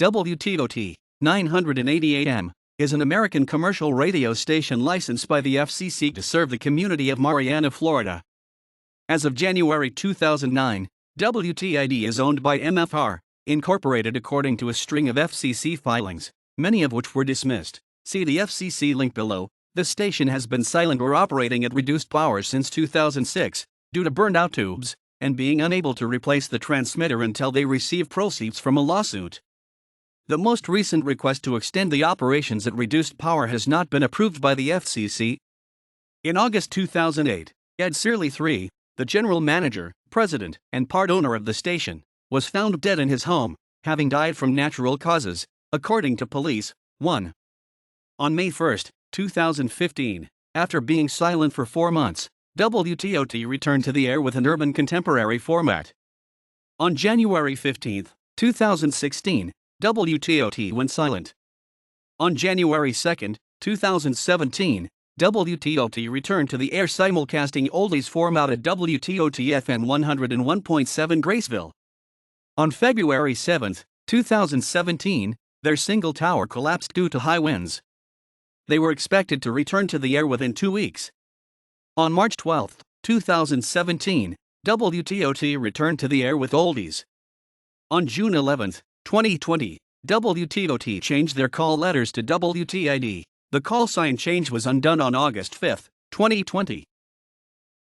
WTOT 980 AM is an American commercial radio station licensed by the FCC to serve the community of Marianna, Florida. As of January 2009, WTID is owned by MFR, Incorporated according to a string of FCC filings, many of which were dismissed. See the FCC link below. The station has been silent or operating at reduced power since 2006, due to burned out tubes, and being unable to replace the transmitter until they receive proceeds from a lawsuit. The most recent request to extend the operations at reduced power has not been approved by the FCC. In August 2008, Cearley III, the general manager, president, and part owner of the station, was found dead in his home, having died from natural causes, according to police. 1. On May 1, 2015, after being silent for 4 months, WTOT returned to the air with an urban contemporary format. On January 15, 2016, WTOT went silent. On January 2, 2017, WTOT returned to the air simulcasting oldies-formatted WTOT-FM 101.7 Graceville. On February 7, 2017, their single tower collapsed due to high winds. They were expected to return to the air within 2 weeks. On March 12, 2017, WTOT returned to the air with oldies. On June 11, 2020, WTOT changed their call letters to WTID. The call sign change was undone on August 5, 2020.